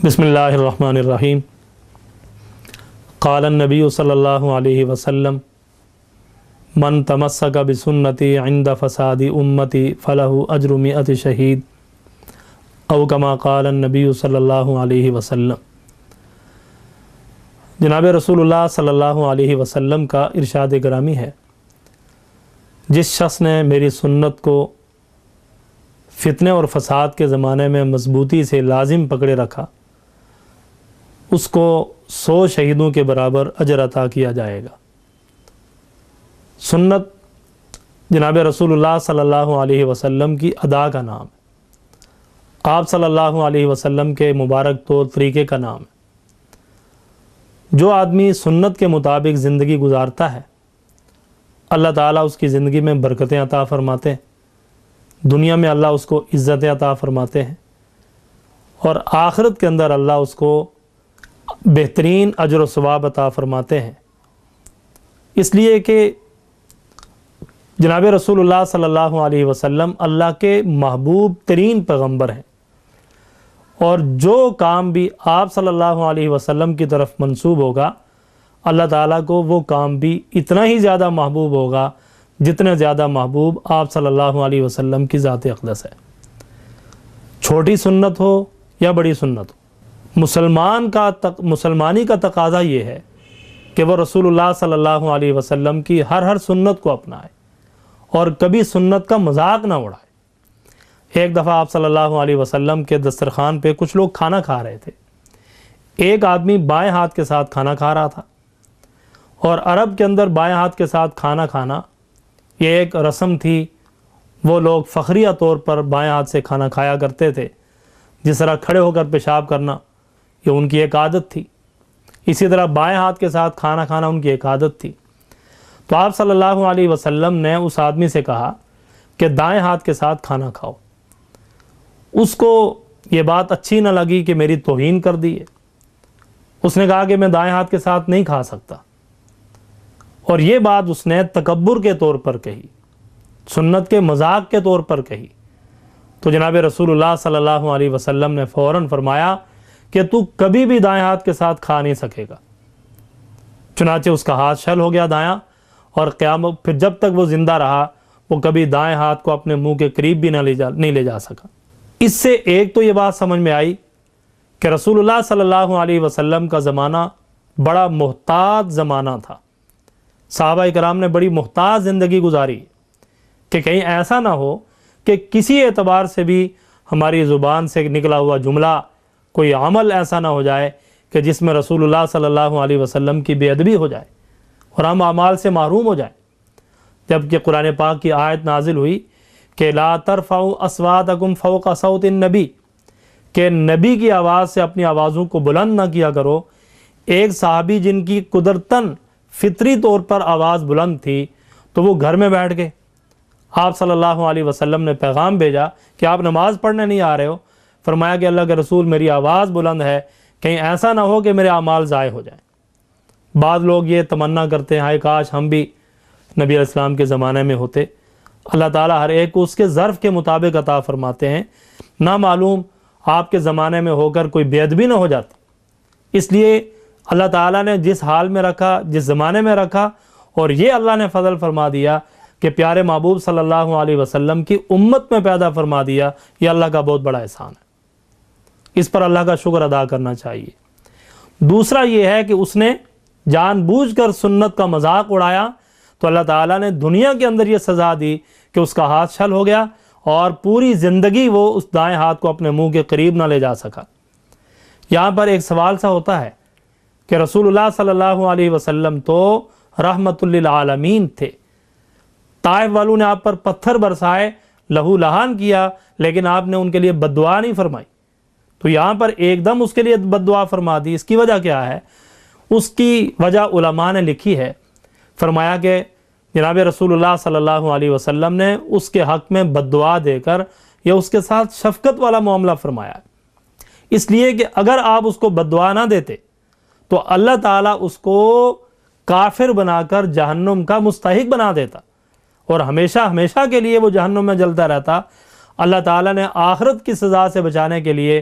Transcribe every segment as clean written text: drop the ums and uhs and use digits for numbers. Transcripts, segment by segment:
بسم اللہ الرحمن الرحیم۔ قال النبی صلی اللہ علیہ وسلم من تمسک بسنتی عند فساد امتی فلہ اجر 100 شہید او کما قال النبی صلی اللہ علیہ وسلم۔ جناب رسول اللہ صلی اللہ علیہ وسلم کا ارشاد گرامی ہے، جس شخص نے میری سنت کو فتنے اور فساد کے زمانے میں مضبوطی سے لازم پکڑے رکھا، اس کو 100 شہیدوں کے برابر اجر عطا کیا جائے گا۔ سنت جناب رسول اللہ صلی اللہ علیہ وسلم کی ادا کا نام ہے، آپ صلی اللہ علیہ وسلم کے مبارک طور طریقے کا نام ہے۔ جو آدمی سنت کے مطابق زندگی گزارتا ہے، اللہ تعالیٰ اس کی زندگی میں برکتیں عطا فرماتے ہیں، دنیا میں اللہ اس کو عزتیں عطا فرماتے ہیں، اور آخرت کے اندر اللہ اس کو بہترین اجر و ثواب عطا فرماتے ہیں۔ اس لیے کہ جناب رسول اللہ صلی اللہ علیہ وسلم اللہ کے محبوب ترین پیغمبر ہیں، اور جو کام بھی آپ صلی اللہ علیہ وسلم کی طرف منسوب ہوگا، اللہ تعالیٰ کو وہ کام بھی اتنا ہی زیادہ محبوب ہوگا جتنے زیادہ محبوب آپ صلی اللہ علیہ وسلم کی ذات اقدس ہے۔ چھوٹی سنت ہو یا بڑی سنت ہو، مسلمانی کا تقاضا یہ ہے کہ وہ رسول اللہ صلی اللہ علیہ وسلم کی ہر سنت کو اپنائے اور کبھی سنت کا مذاق نہ اڑائے۔ ایک دفعہ آپ صلی اللہ علیہ وسلم کے دسترخوان پہ کچھ لوگ کھانا کھا رہے تھے۔ ایک آدمی بائیں ہاتھ کے ساتھ کھانا کھا رہا تھا، اور عرب کے اندر بائیں ہاتھ کے ساتھ کھانا کھانا یہ ایک رسم تھی۔ وہ لوگ فخریہ طور پر بائیں ہاتھ سے کھانا کھایا کرتے تھے، جس طرح کھڑے ہو کر پیشاب کرنا یہ ان کی ایک عادت تھی، اسی طرح بائیں ہاتھ کے ساتھ کھانا کھانا ان کی ایک عادت تھی۔ تو آپ صلی اللہ علیہ وسلم نے اس آدمی سے کہا کہ دائیں ہاتھ کے ساتھ کھانا کھاؤ۔ اس کو یہ بات اچھی نہ لگی کہ میری توہین کر دی ہے۔ اس نے کہا کہ میں دائیں ہاتھ کے ساتھ نہیں کھا سکتا، اور یہ بات اس نے تکبر کے طور پر کہی، سنت کے مذاق کے طور پر کہی۔ تو جناب رسول اللہ صلی اللہ علیہ وسلم نے فوراً فرمایا کہ تو کبھی بھی دائیں ہاتھ کے ساتھ کھا نہیں سکے گا۔ چنانچہ اس کا ہاتھ شل ہو گیا دایاں، اور قیامت پھر جب تک وہ زندہ رہا وہ کبھی دائیں ہاتھ کو اپنے منہ کے قریب بھی نہیں لے جا سکا۔ اس سے ایک تو یہ بات سمجھ میں آئی کہ رسول اللہ صلی اللہ علیہ وسلم کا زمانہ بڑا محتاط زمانہ تھا۔ صحابہ کرام نے بڑی محتاط زندگی گزاری کہ کہیں ایسا نہ ہو کہ کسی اعتبار سے بھی ہماری زبان سے نکلا ہوا جملہ، کوئی عمل ایسا نہ ہو جائے کہ جس میں رسول اللہ صلی اللہ علیہ وسلم کی بے ادبی ہو جائے اور ہم اعمال سے محروم ہو جائیں۔ جبکہ قرآن پاک کی آیت نازل ہوئی کہ لا ترفعوا اصواتکم فوق صوت النبی، کہ نبی کی آواز سے اپنی آوازوں کو بلند نہ کیا کرو۔ ایک صحابی جن کی قدرتاً فطری طور پر آواز بلند تھی، تو وہ گھر میں بیٹھ گئے۔ آپ صلی اللہ علیہ وسلم نے پیغام بھیجا کہ آپ نماز پڑھنے نہیں آ رہے ہو۔ فرمایا کہ اللہ کے رسول میری آواز بلند ہے، کہیں ایسا نہ ہو کہ میرے اعمال ضائع ہو جائیں۔ بعض لوگ یہ تمنا کرتے ہیں ہائے کاش ہم بھی نبی علیہ السلام کے زمانے میں ہوتے۔ اللہ تعالیٰ ہر ایک کو اس کے ظرف کے مطابق عطا فرماتے ہیں۔ نہ معلوم آپ کے زمانے میں ہو کر کوئی بے ادبی نہ ہو جاتی۔ اس لیے اللہ تعالیٰ نے جس حال میں رکھا، جس زمانے میں رکھا، اور یہ اللہ نے فضل فرما دیا کہ پیارے محبوب صلی اللہ علیہ وسلم کی امت میں پیدا فرما دیا، یہ اللہ کا بہت بڑا احسان ہے۔ اس پر اللہ کا شکر ادا کرنا چاہیے۔ دوسرا یہ ہے کہ اس نے جان بوجھ کر سنت کا مذاق اڑایا، تو اللہ تعالیٰ نے دنیا کے اندر یہ سزا دی کہ اس کا ہاتھ شل ہو گیا، اور پوری زندگی وہ اس دائیں ہاتھ کو اپنے منہ کے قریب نہ لے جا سکا۔ یہاں پر ایک سوال سا ہوتا ہے کہ رسول اللہ صلی اللہ علیہ وسلم تو رحمت للعالمین تھے، طائف والوں نے آپ پر پتھر برسائے، لہو لہان کیا، لیکن آپ نے ان کے لیے بد دعا نہیں فرمائی۔ تو یہاں پر ایک دم اس کے لیے بد دعا فرما دی۔ اس کی وجہ کیا ہے؟ اس کی وجہ علماء نے لکھی ہے۔ فرمایا کہ جناب رسول اللہ صلی اللہ علیہ وسلم نے اس کے حق میں بد دعا دے کر یا اس کے ساتھ شفقت والا معاملہ فرمایا، اس لیے کہ اگر آپ اس کو بد دعا نہ دیتے تو اللہ تعالیٰ اس کو کافر بنا کر جہنم کا مستحق بنا دیتا، اور ہمیشہ ہمیشہ کے لیے وہ جہنم میں جلتا رہتا۔ اللہ تعالیٰ نے آخرت کی سزا سے بچانے کے لیے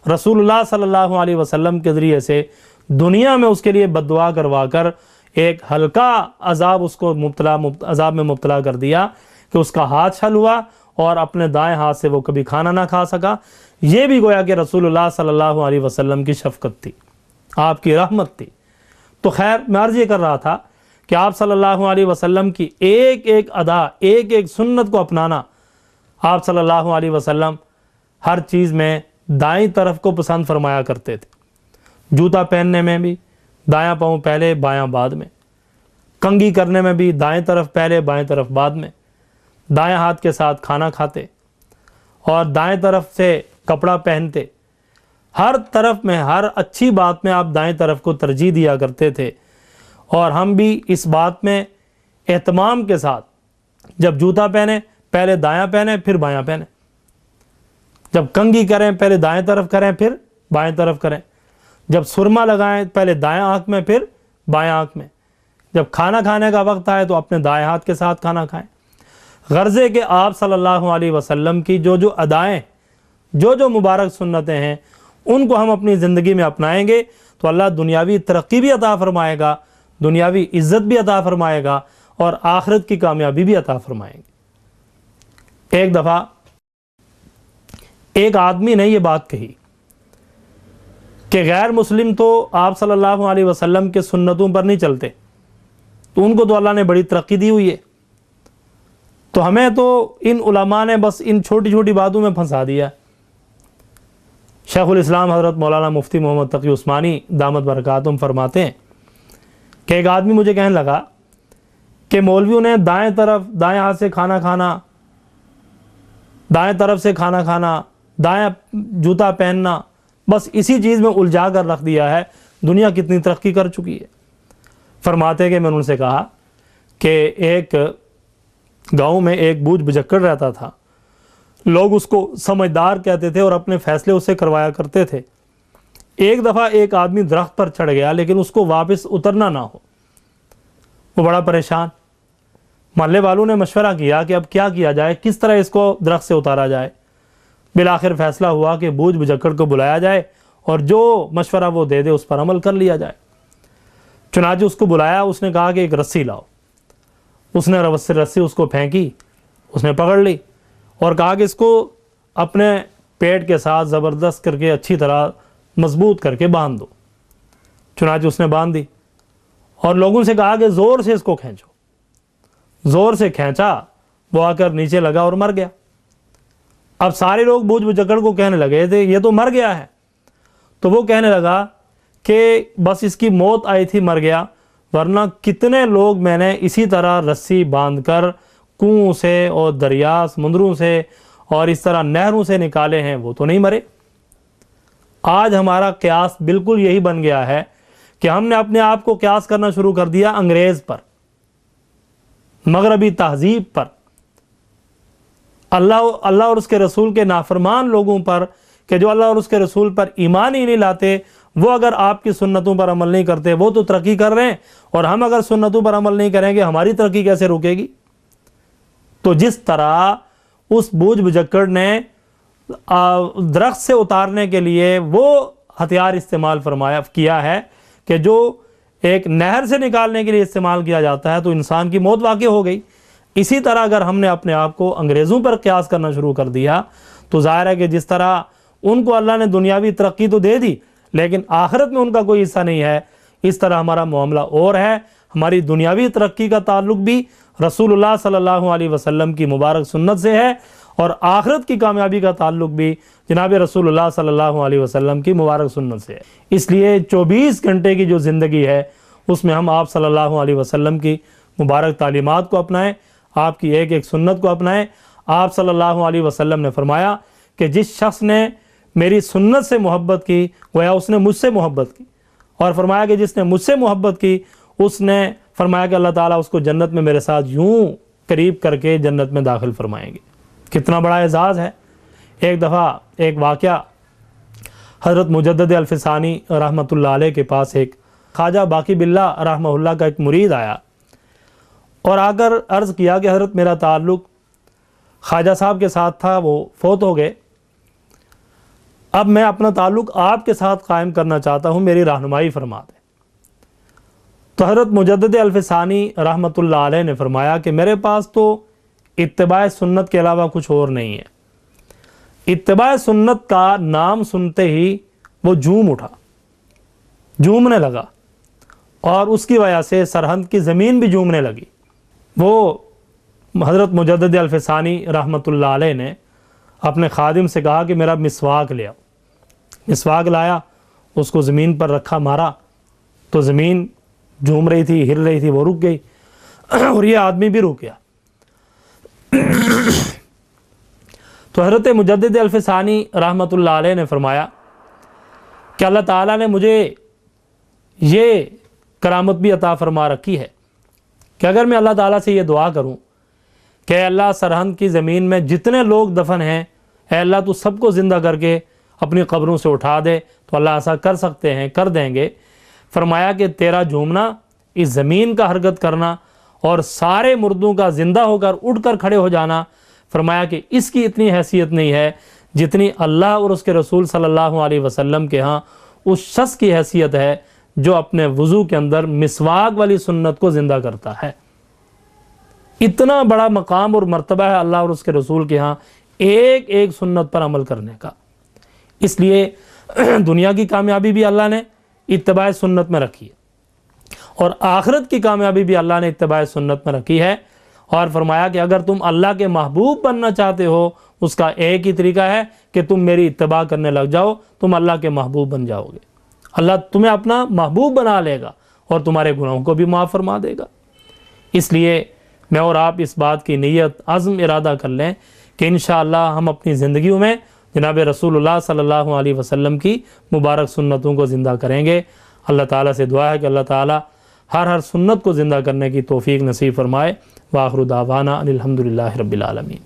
رسول اللہ صلی اللہ علیہ وسلم کے ذریعے سے دنیا میں اس کے لیے بد دعا کروا کر ایک ہلکا عذاب اس کو عذاب میں مبتلا کر دیا کہ اس کا ہاتھ چھل ہوا اور اپنے دائیں ہاتھ سے وہ کبھی کھانا نہ کھا سکا. یہ بھی گویا کہ رسول اللہ صلی اللہ علیہ وسلم کی شفقت تھی، آپ کی رحمت تھی. تو خیر میں عرض یہ کر رہا تھا کہ آپ صلی اللہ علیہ وسلم کی ایک ایک ادا، ایک ایک سنت کو اپنانا. آپ صلی اللہ علیہ وسلم ہر چیز میں دائیں طرف کو پسند فرمایا کرتے تھے. جوتا پہننے میں بھی دایاں پاؤں پہلے بایاں بعد میں، کنگھی کرنے میں بھی دائیں طرف پہلے بائیں طرف بعد میں، دائیں ہاتھ کے ساتھ کھانا کھاتے اور دائیں طرف سے کپڑا پہنتے. ہر طرف میں، ہر اچھی بات میں آپ دائیں طرف کو ترجیح دیا کرتے تھے. اور ہم بھی اس بات میں اہتمام کے ساتھ جب جوتا پہنے پہلے دایاں پہنے پھر بایاں پہنے، جب کنگھی کریں پہلے دائیں طرف کریں پھر بائیں طرف کریں، جب سرما لگائیں پہلے دائیں آنکھ میں پھر بائیں آنکھ میں، جب کھانا کھانے کا وقت آئے تو اپنے دائیں ہاتھ کے ساتھ کھانا کھائیں. غرضے کہ آپ صلی اللہ علیہ وسلم کی جو جو ادائیں، جو جو مبارک سنتیں ہیں، ان کو ہم اپنی زندگی میں اپنائیں گے تو اللہ دنیاوی ترقی بھی عطا فرمائے گا، دنیاوی عزت بھی عطا فرمائے گا اور آخرت کی کامیابی بھی عطا فرمائیں گے. ایک دفعہ ایک آدمی نے یہ بات کہی کہ غیر مسلم تو آپ صلی اللہ علیہ وسلم کے سنتوں پر نہیں چلتے، تو ان کو تو اللہ نے بڑی ترقی دی ہوئی ہے، تو ہمیں تو ان علماء نے بس ان چھوٹی چھوٹی باتوں میں پھنسا دیا. شیخ الاسلام حضرت مولانا مفتی محمد تقی عثمانی دامت برکاتہم فرماتے ہیں کہ ایک آدمی مجھے کہنے لگا کہ مولویوں نے دائیں طرف دائیں ہاتھ سے کھانا کھانا، دائیں طرف سے کھانا کھانا، دائیں جوتا پہننا، بس اسی چیز میں الجھا کر رکھ دیا ہے. دنیا کتنی ترقی کر چکی ہے. فرماتے کہ میں نے ان سے کہا کہ ایک گاؤں میں ایک بوجھ بجکڑ رہتا تھا، لوگ اس کو سمجھدار کہتے تھے اور اپنے فیصلے اسے کروایا کرتے تھے. ایک دفعہ ایک آدمی درخت پر چڑھ گیا لیکن اس کو واپس اترنا نہ ہو، وہ بڑا پریشان. محلے والوں نے مشورہ کیا کہ اب کیا کیا جائے، کس طرح اس کو درخت سے اتارا جائے. بالآخر فیصلہ ہوا کہ بوجھ بجکڑ کو بلایا جائے اور جو مشورہ وہ دے دے اس پر عمل کر لیا جائے. چنانچہ اس کو بلایا، اس نے کہا کہ ایک رسی لاؤ. اس نے رسی اس کو پھینکی، اس نے پکڑ لی اور کہا کہ اس کو اپنے پیٹ کے ساتھ زبردست کر کے اچھی طرح مضبوط کر کے باندھ دو. چنانچہ اس نے باندھ دی اور لوگوں سے کہا کہ زور سے اس کو کھینچو. زور سے کھینچا، وہ آ کر نیچے لگا اور مر گیا. اب سارے لوگ بوجھ بجکڑ کو کہنے لگے تھے یہ تو مر گیا ہے. تو وہ کہنے لگا کہ بس اس کی موت آئی تھی مر گیا، ورنہ کتنے لوگ میں نے اسی طرح رسی باندھ کر کنویں سے اور دریا سمندروں سے اور اس طرح نہروں سے نکالے ہیں، وہ تو نہیں مرے. آج ہمارا قیاس بالکل یہی بن گیا ہے کہ ہم نے اپنے آپ کو قیاس کرنا شروع کر دیا انگریز پر، مغربی تہذیب پر، اللہ اور اس کے رسول کے نافرمان لوگوں پر، کہ جو اللہ اور اس کے رسول پر ایمان ہی نہیں لاتے. وہ اگر آپ کی سنتوں پر عمل نہیں کرتے وہ تو ترقی کر رہے ہیں، اور ہم اگر سنتوں پر عمل نہیں کریں گے ہماری ترقی کیسے رکے گی. تو جس طرح اس بوجھ بجکڑ نے درخت سے اتارنے کے لیے وہ ہتھیار استعمال کیا ہے کہ جو ایک نہر سے نکالنے کے لیے استعمال کیا جاتا ہے، تو انسان کی موت واقع ہو گئی. اسی طرح اگر ہم نے اپنے آپ کو انگریزوں پر قیاس کرنا شروع کر دیا تو ظاہر ہے کہ جس طرح ان کو اللہ نے دنیاوی ترقی تو دے دی لیکن آخرت میں ان کا کوئی حصہ نہیں ہے، اس طرح ہمارا معاملہ اور ہے. ہماری دنیاوی ترقی کا تعلق بھی رسول اللہ صلی اللہ علیہ وسلم کی مبارک سنت سے ہے، اور آخرت کی کامیابی کا تعلق بھی جناب رسول اللہ صلی اللہ علیہ وسلم کی مبارک سنت سے ہے. اس لیے 24 گھنٹے کی جو زندگی ہے اس میں ہم آپ صلی اللہ علیہ وسلم کی مبارک تعلیمات کو اپنائیں، آپ کی ایک ایک سنت کو اپنائیں. آپ صلی اللہ علیہ وسلم نے فرمایا کہ جس شخص نے میری سنت سے محبت کی گویا اس نے مجھ سے محبت کی، اور فرمایا کہ جس نے مجھ سے محبت کی اس نے فرمایا کہ اللہ تعالیٰ اس کو جنت میں میرے ساتھ یوں قریب کر کے جنت میں داخل فرمائیں گے. کتنا بڑا اعزاز ہے. ایک دفعہ ایک واقعہ، حضرت مجدد الفسانی رحمۃ اللہ علیہ کے پاس ایک خواجہ باقی باللہ رحمہ اللہ کا ایک مرید آیا اور آ کر عرض کیا کہ حضرت میرا تعلق خواجہ صاحب کے ساتھ تھا، وہ فوت ہو گئے. اب میں اپنا تعلق آپ کے ساتھ قائم کرنا چاہتا ہوں، میری رہنمائی فرما دیں۔ تو حضرت مجدد الفسانی رحمۃ اللہ علیہ نے فرمایا کہ میرے پاس تو اتباع سنت کے علاوہ کچھ اور نہیں ہے۔ اتباع سنت کا نام سنتے ہی وہ جھوم اٹھا، جھومنے لگا، اور اس کی وجہ سے سرہند کی زمین بھی جھومنے لگی۔ وہ حضرت مجدد الفسانی رحمۃ اللہ علیہ نے اپنے خادم سے کہا کہ میرا مسواک لے آؤ۔ مسواک لایا، اس کو زمین پر رکھا، مارا تو زمین جھوم رہی تھی، ہل رہی تھی، وہ رک گئی، اور یہ آدمی بھی رک گیا۔ تو حضرت مجدد الفسانی رحمۃ اللہ علیہ نے فرمایا کہ اللہ تعالیٰ نے مجھے یہ کرامت بھی عطا فرما رکھی ہے کہ اگر میں اللہ تعالیٰ سے یہ دعا کروں کہ اے اللہ سرہند کی زمین میں جتنے لوگ دفن ہیں، اے اللہ تو سب کو زندہ کر کے اپنی قبروں سے اٹھا دے، تو اللہ ایسا کر سکتے ہیں، کر دیں گے۔ فرمایا کہ تیرا جھومنا، اس زمین کا حرکت کرنا، اور سارے مردوں کا زندہ ہو کر اٹھ کر کھڑے ہو جانا، فرمایا کہ اس کی اتنی حیثیت نہیں ہے جتنی اللہ اور اس کے رسول صلی اللہ علیہ وسلم کے ہاں اس شخص کی حیثیت ہے جو اپنے وضو کے اندر مسواک والی سنت کو زندہ کرتا ہے۔ اتنا بڑا مقام اور مرتبہ ہے اللہ اور اس کے رسول کے ہاں ایک ایک سنت پر عمل کرنے کا۔ اس لیے دنیا کی کامیابی بھی اللہ نے اتباع سنت میں رکھی ہے، اور آخرت کی کامیابی بھی اللہ نے اتباع سنت میں رکھی ہے، اور فرمایا کہ اگر تم اللہ کے محبوب بننا چاہتے ہو، اس کا ایک ہی طریقہ ہے کہ تم میری اتباع کرنے لگ جاؤ، تم اللہ کے محبوب بن جاؤ گے۔ اللہ تمہیں اپنا محبوب بنا لے گا اور تمہارے گناہوں کو بھی معاف فرما دے گا۔ اس لیے میں اور آپ اس بات کی نیت، عزم، ارادہ کر لیں کہ انشاءاللہ ہم اپنی زندگیوں میں جناب رسول اللہ صلی اللہ علیہ وسلم کی مبارک سنتوں کو زندہ کریں گے۔ اللہ تعالیٰ سے دعا ہے کہ اللہ تعالیٰ ہر سنت کو زندہ کرنے کی توفیق نصیب فرمائے۔ وآخر دعوانا ان الحمدللہ رب العالمین۔